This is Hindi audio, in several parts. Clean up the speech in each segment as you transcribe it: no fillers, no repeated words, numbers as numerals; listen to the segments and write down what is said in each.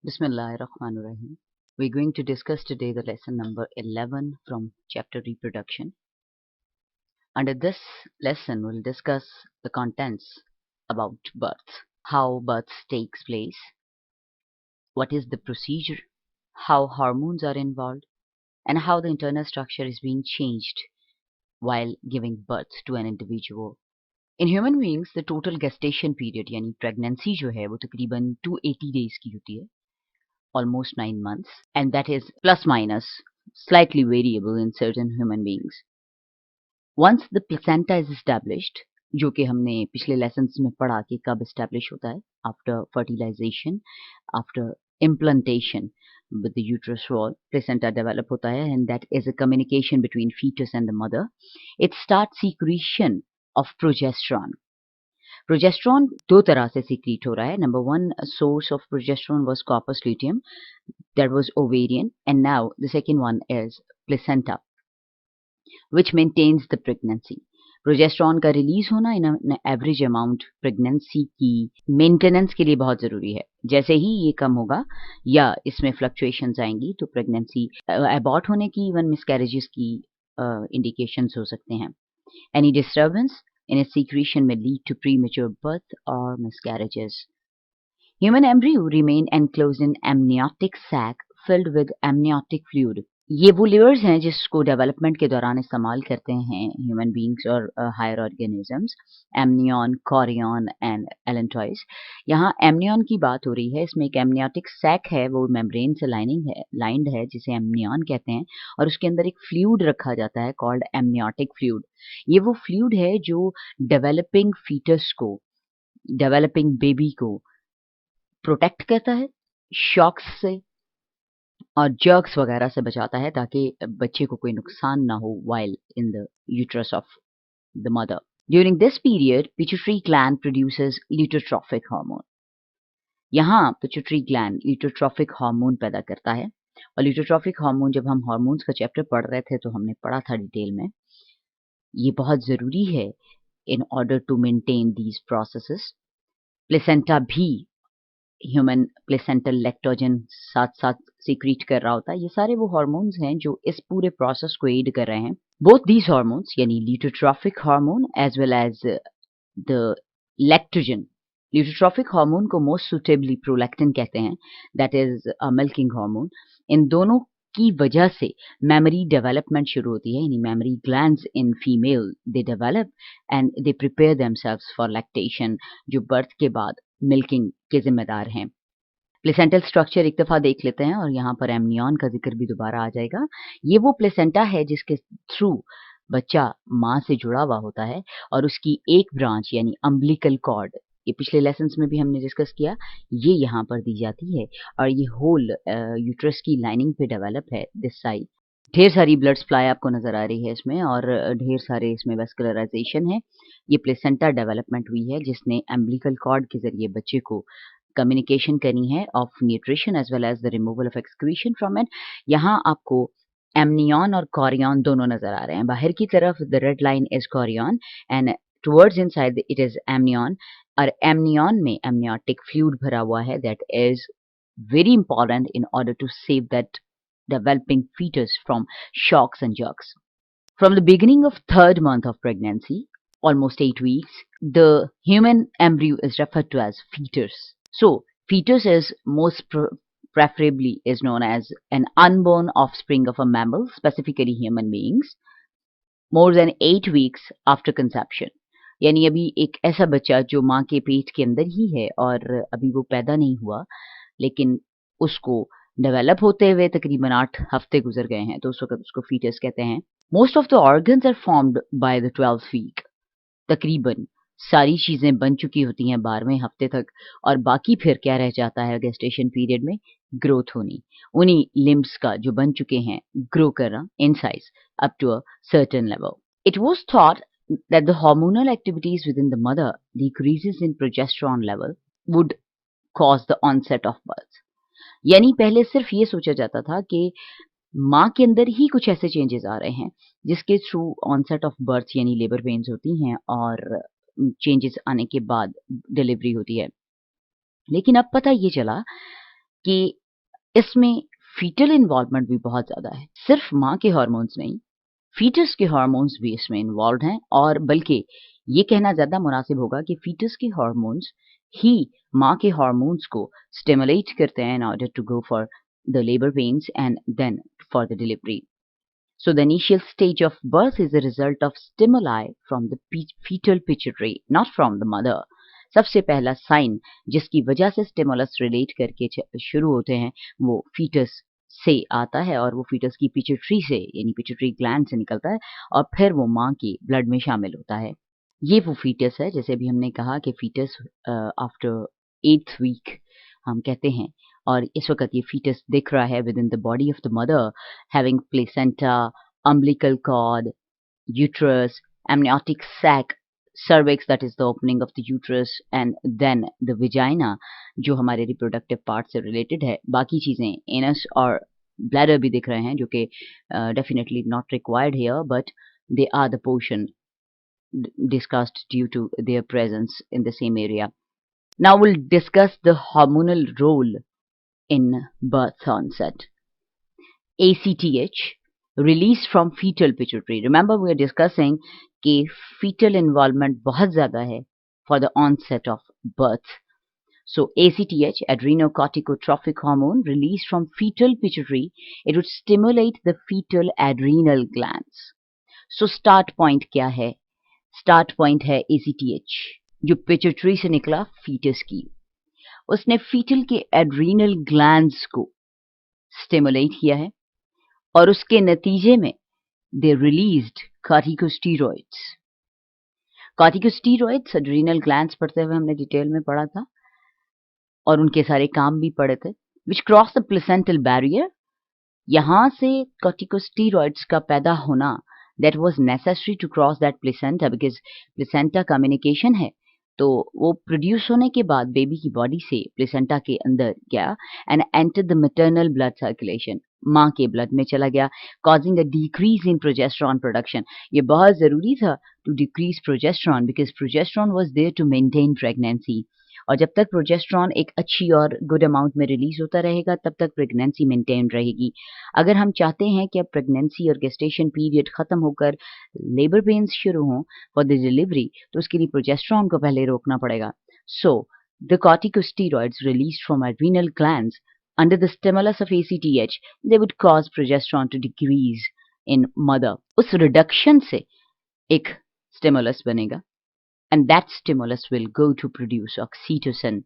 Bismillahirrahmanirrahim. We're going to discuss today the lesson number 11 from chapter reproduction. Under this lesson, we'll discuss the contents about birth, how birth takes place, what is the procedure, how hormones are involved, and how the internal structure is being changed while giving birth to an individual. In human beings, the total gestation period यानी pregnancy जो है वो तकरीबन 280 days की होती है, almost 9 months, and that is plus minus slightly variable in certain human beings. Once the placenta is established, जो कि हमने पिछले lessons में पढ़ा कि कब establish होता है, after fertilization, after implantation with the uterus wall, placenta develop होता है, and that is a communication between fetus and the mother. It starts secretion of progesterone. Progesterone दो तरह से सीक्रेट हो रहा है. Number one source of progesterone was corpus luteum, that was ovarian, and now the second one is placenta, which maintains the pregnancy. Progesterone का रिलीज होना इन एवरेज अमाउंट प्रेगनेंसी की मेंटेनेंस के लिए बहुत जरूरी है. जैसे ही ये कम होगा या इसमें फ्लक्चुएशंस आएंगी तो प्रेगनेंसी अबॉर्ट होने की, इवन मिसकैरेजेस की इंडिकेशंस हो सकते हैं. Any disturbance in its secretion may lead to premature birth or miscarriages. Human embryo remain enclosed in amniotic sac filled with amniotic fluid. ये वो layers हैं जिसको डेवलपमेंट के दौरान इस्तेमाल करते हैं ह्यूमन बींग्स और higher organisms. Amnion, chorion and allantois. यहाँ एमनियन की बात हो रही है. इसमें एक एमनियोटिक सैक है, वो मेम्ब्रेन से लाइंड है जिसे एमनियन कहते हैं, और उसके अंदर एक फ्लूइड रखा जाता है कॉल्ड एमनियोटिक फ्लूइड. ये वो फ्लूइड है जो डेवलपिंग फीटस को, डेवलपिंग बेबी को प्रोटेक्ट करता है शॉक्स से और जर्क्स वगैरह से बचाता है ताकि बच्चे को कोई नुकसान ना हो while in the uterus of the mother. During this period, pituitary gland produces lutotrophic hormone. यहाँ pituitary gland lutotrophic hormone पैदा करता है. और lutotrophic hormone, जब हम hormones का चैप्टर पढ़ रहे थे तो हमने पढ़ा था डिटेल में. ये बहुत ज़रूरी है in order to maintain these processes. Placenta भी ह्यूमन प्लेसेंटल लैक्टोजन साथ साथ सीक्रेट कर रहा होता है. ये सारे वो हार्मोन्स हैं जो इस पूरे प्रोसेस को एड कर रहे हैं. बोथ दीज हार्मोन्स यानी luteotrophic hormone as well as the lactogen. Luteotrophic hormone को मोस्ट सुटेबली प्रोलैक्टिन कहते हैं, that is a milking hormone. इन दोनों की वजह से मेमोरी डेवलपमेंट शुरू होती है. यानी mammary glands in female they develop and they prepare themselves for lactation, जो बर्थ के बाद मिल्किंग के जिम्मेदार हैं. प्लेसेंटल स्ट्रक्चर एक दफा देख लेते हैं और यहाँ पर एमनियन का जिक्र भी दोबारा आ जाएगा. ये वो प्लेसेंटा है जिसके थ्रू बच्चा माँ से जुड़ा हुआ होता है और उसकी एक ब्रांच यानी अम्बिलिकल कॉर्ड, ये पिछले लेसन्स में भी हमने डिस्कस किया, ये यहाँ पर दी जाती है और ये होल यूट्रस की लाइनिंग पे डेवलप है दिस साइड. ढेर सारी ब्लड सप्लाई आपको नजर आ रही है इसमें और ढेर सारे इसमें वेस्कुलराइजेशन है. ये प्लेसेंटा डेवलपमेंट हुई है जिसने एम्बिलिकल कॉर्ड के जरिए बच्चे को कम्युनिकेशन करनी है of nutrition as well as the removal of excretion from it. यहाँ आपको एमनियन और कोरियन दोनों नजर आ रहे हैं. बाहर की तरफ the red line is chorion and towards inside it is amnion. और एमनियन में एमनियोटिक फ्लूइड भरा हुआ है that is very important in order to save that developing fetus from shocks and jerks. From the beginning of third month of pregnancy, almost 8 weeks, the human embryo is referred to as fetus. So, fetus is most preferably is known as an unborn offspring of a mammal, specifically human beings, more than 8 weeks after conception. यानी अभी एक ऐसा बच्चा जो माँ के पेट के अंदर ही है और अभी वो पैदा नहीं हुआ, लेकिन उसको डेवलप होते हुए तकरीबन 8 हफ्ते गुजर गए हैं, तो उस वक्त उसको फीटस कहते हैं. Most of the organs are formed by the 12th week. तकरीबन सारी चीजें बन चुकी होती हैं 12वें हफ्ते तक, और बाकी फिर क्या रह जाता है गेस्टेशन पीरियड में? ग्रोथ होनी. उन्हीं लिम्ब्स का जो बन चुके हैं ग्रो करना in size up to a certain level. It was thought that the hormonal activities within the mother decreases in progesterone level would cause the onset of birth. यानी पहले सिर्फ ये सोचा जाता था कि माँ के अंदर ही कुछ ऐसे चेंजेस आ रहे हैं जिसके थ्रू ऑनसेट ऑफ बर्थ यानी लेबर पेन्स होती हैं और चेंजेस आने के बाद डिलीवरी होती है. लेकिन अब पता ये चला कि इसमें फीटल इन्वॉल्वमेंट भी बहुत ज़्यादा है। सिर्फ माँ के हार्मोन्स नहीं, फीटस के हार्मोन्स भी इसमें इन्वॉल्व हैं, और बल्कि ये कहना ज़्यादा मुनासिब होगा कि फीटस के हार्मोन्स ही माँ के हार्मोन्स को स्टिमुलेट करते हैं in order to go for the labour pains and then for the delivery. So the initial stage of birth is a result of stimuli from the fetal pituitary, not from the mother. सबसे पहला साइन जिसकी वजह से स्टिमुलस रिलेट करके शुरू होते हैं वो फीटस से आता है, और वो फीटस की पिट्यूटरी से यानी पिट्यूटरी ग्लैंड से निकलता है और फिर वो माँ की ब्लड में शामिल होता है. ये वो फीटस है, जैसे भी हमने कहा कि फीटस आफ्टर 8th वीक हम कहते हैं, और इस वक्त ये फीटस दिख रहा है with in the body of the mother, having placenta, umbilical cord, uterus, amniotic sac, cervix that is the opening of the uterus, and then the vagina जो हमारे reproductive part से related है. बाकी चीज़ें anus और bladder भी दिख रहे हैं जो कि definitely not required here, but they are the portion discussed due to their presence in the same area. Now we'll discuss the hormonal role in birth onset. ACTH, released from fetal pituitary. Remember we are discussing कि fetal involvement बहुत ज़्यादा है for the onset of birth. So ACTH, adrenocorticotropic hormone, released from fetal pituitary, it would stimulate the fetal adrenal glands. So start point क्या है? Start point है ACTH, जो pituitary से निकला fetus की. उसने fetal के adrenal glands को stimulate किया है, और उसके नतीजे में they released corticosteroids. Corticosteroids adrenal glands पढ़ते हुए हमने डिटेल में पढ़ा था, और उनके सारे काम भी पढ़े थे. Which cross the placental barrier. यहाँ से corticosteroids का पैदा होना that was necessary to cross that placenta, because placenta communication है, तो वो प्रोड्यूस होने के बाद बेबी की बॉडी से प्लेसेंटा के अंदर गया and enter the maternal blood circulation, माँ के ब्लड में चला गया, causing a decrease in progesterone production. ये बहुत ज़रूरी था to decrease progesterone, because progesterone was there to maintain pregnancy, और जब तक प्रोजेस्टेरॉन एक अच्छी और गुड अमाउंट में रिलीज होता रहेगा तब तक प्रेगनेंसी मेंटेन रहेगी. अगर हम चाहते हैं कि अब प्रेगनेंसी और गेस्टेशन पीरियड ख़त्म होकर लेबर पेन्स शुरू हों फॉर द डिलीवरी, तो उसके लिए प्रोजेस्टेरॉन को पहले रोकना पड़ेगा. So the corticosteroids released from adrenal glands under the stimulus of ACTH, they would cause progesterone to decrease in mother. उस रिडक्शन से एक स्टिमुलस बनेगा, and that stimulus will go to produce oxytocin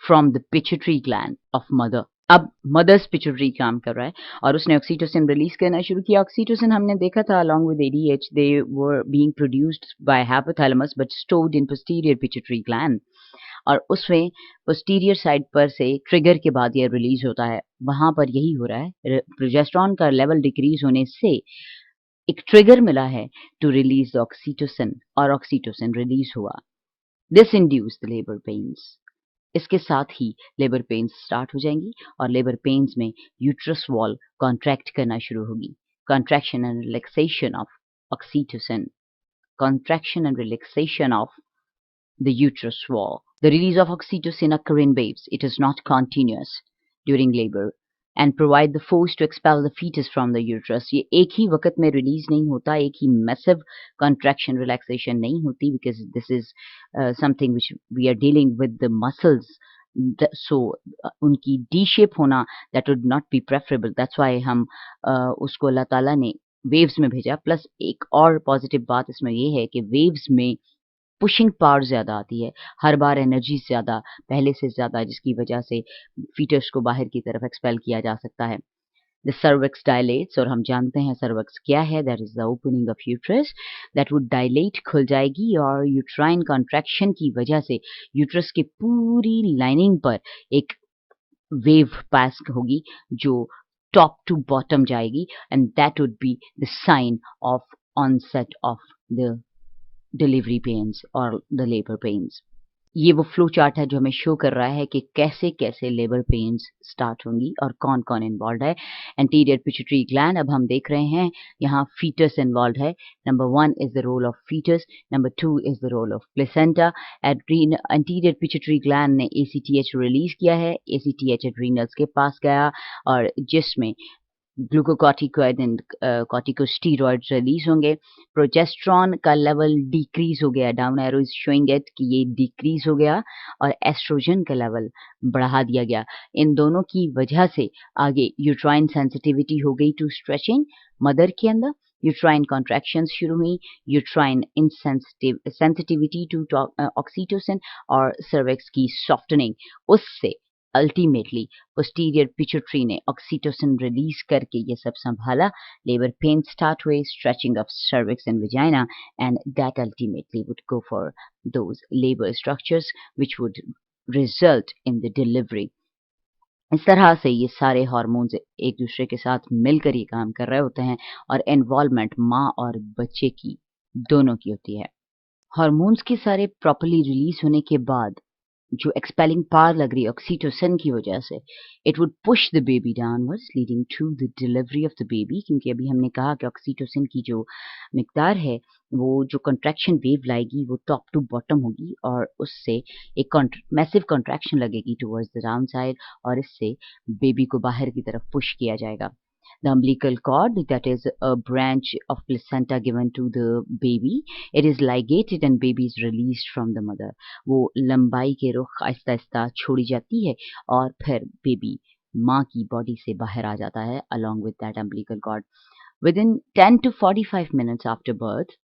from the pituitary gland of mother. अब मदर्स पिट्यूटरी काम कर रहा है और उसने ऑक्सीटोसिन रिलीज करना शुरू किया. ऑक्सीटोसिन हमने देखा था along with ADH, they were being produced by hypothalamus but stored in posterior pituitary gland, और उसमें पोस्टीरियर साइड पर से ट्रिगर के बाद ये रिलीज होता है. वहां पर यही हो रहा है, प्रोजेस्टेरॉन का लेवल डिक्रीज होने से एक ट्रिगर मिला है टू रिलीज ऑक्सीटोसिन, और ऑक्सीटोसिन रिलीज हुआ. This induce the labour pens. इसके साथ ही लेबर पेन्स स्टार्ट हो जाएंगी, और लेबर पेन्स में यूट्रस वॉल कॉन्ट्रैक्ट करना शुरू होगी. Contraction and relaxation of oxytocin, contraction and relaxation of the uterus wall. The release of oxytocin occur in waves. It is not continuous during labor and provide the force to expel the fetus from the uterus. ये एक ही वक्त में रिलीज नहीं होता, एक ही massive contraction relaxation नहीं होती, because this is something which we are dealing with the muscles. So उनकी डी शेप होना that would not be preferable. That's why हम उसको अल्लाह ताला ने वेव्स में भेजा. प्लस एक और पॉजिटिव बात इसमें ये है कि वेव्स में पुशिंग पावर ज़्यादा आती है, हर बार एनर्जी ज़्यादा, पहले से ज़्यादा, जिसकी वजह से फीटस को बाहर की तरफ एक्सपेल किया जा सकता है. द सर्विक्स डायलेट्स, और हम जानते हैं सर्विक्स क्या है. That is the opening of uterus that would dilate, खुल जाएगी, और यूट्राइन कॉन्ट्रैक्शन की वजह से यूट्रस की पूरी लाइनिंग पर एक वेव पास होगी जो टॉप टू बॉटम जाएगी, and that would be the sign of onset of the delivery pains or the labor pains. ये वो फ्लो चार्ट है जो हमें शो कर रहा है कि कैसे कैसे लेबर पेन्स स्टार्ट होंगी और कौन कौन इन्वॉल्व है। एंटीरियर पिट्यूटरी ग्लैंड, अब हम देख रहे हैं यहाँ फीटस इन्वॉल्व है। Number 1 is the role of foetus, number 2 is the role of placenta. Anterior pituitary gland ने ACTH रिलीज किया है, ACTH एड्रीनल्स के पास गया और जिसमें ग्लूकोकॉर्टिकॉइड एंड कॉर्टिकोस्टेरॉइड रिलीज होंगे। प्रोजेस्ट्रॉन का लेवल डिक्रीज हो गया, down arrow is showing it कि ये डिक्रीज हो गया, और एस्ट्रोजन का लेवल बढ़ा दिया गया। इन दोनों की वजह से आगे यूट्राइन सेंसिटिविटी हो गई टू स्ट्रेचिंग। मदर के अंदर यूट्राइन कॉन्ट्रैक्शंस शुरू हुई, यूट्राइन सेंसिटिविटी टू ऑक्सीटोसिन और सर्विक्स की सॉफ्टनिंग। उससे अल्टीमेटली पोस्टीरियर पिट्यूटरी ने ऑक्सीटोसिन रिलीज करके ये सब संभाला। लेबर पेन स्टार्ट हुए, stretching of cervix and vagina, and that ultimately would go for those labor structures which would result in the delivery. इस तरह से ये सारे हार्मोन्स एक दूसरे के साथ मिलकर ही काम कर रहे होते हैं और इन्वॉल्वमेंट माँ और बच्चे की दोनों की होती है। हार्मोन्स के सारे प्रॉपरली रिलीज होने के बाद जो एक्सपेलिंग पावर लग रही है ऑक्सीटोसिन की वजह से, it would push the baby downwards leading to the delivery of the baby. क्योंकि अभी हमने कहा कि ऑक्सीटोसिन की जो मिकदार है वो जो कंट्रैक्शन वेव लाएगी वो टॉप टू बॉटम होगी और उससे एक मैसिव कंट्रैक्शन लगेगी टुवर्ड्स द डाउन साइड और इससे बेबी को बाहर की तरफ पुश किया जाएगा। The umbilical cord, that is a branch of placenta given to the baby, it is ligated and baby is released from the mother. वो लंबाई के रुख आहिस्ता आहिस्ता छोड़ी जाती है और फिर बेबी माँ की बॉडी से बाहर आ जाता है along with that umbilical cord. Within 10 to 45 minutes after birth,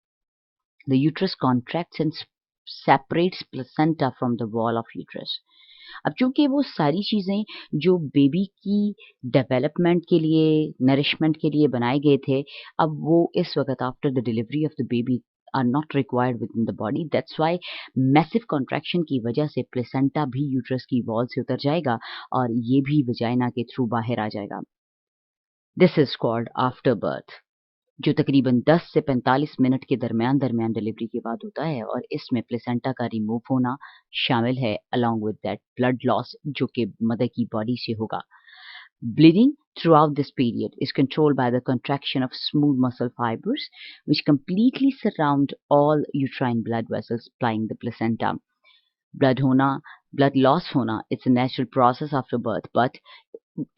the uterus contracts and separates placenta from the wall of uterus. अब चूंकि वो सारी चीज़ें जो बेबी की डेवलपमेंट के लिए, नरिशमेंट के लिए बनाए गए थे, अब वो इस वक्त after the delivery of the baby are not required within the body. That's why massive contraction की वजह से प्लेसेंटा भी यूट्रस की वॉल से उतर जाएगा और ये भी वजाइना के थ्रू बाहर आ जाएगा। This is called after birth, जो तकरीबन 10 से 45 मिनट के दरमियान डिलीवरी के बाद होता है और इसमें प्लेसेंटा का रिमूव होना शामिल है along with that blood loss जो कि मदर की बॉडी से होगा। Bleeding throughout this period is controlled by the contraction of smooth muscle fibers which completely surround all uterine blood vessels supplying the placenta. Blood loss होना, it's a natural process after birth, but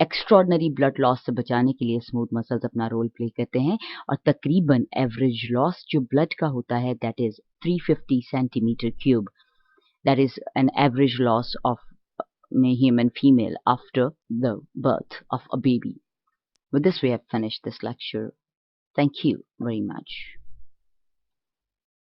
extraordinary blood loss से बचाने के लिए स्मूथ मसल्स अपना रोल प्ले करते हैं और तकरीबन एवरेज लॉस जो ब्लड का होता है that is 350 centimetre cube, that is an average loss of human female after the birth of a baby. With this we have finished this lecture. Thank you very much.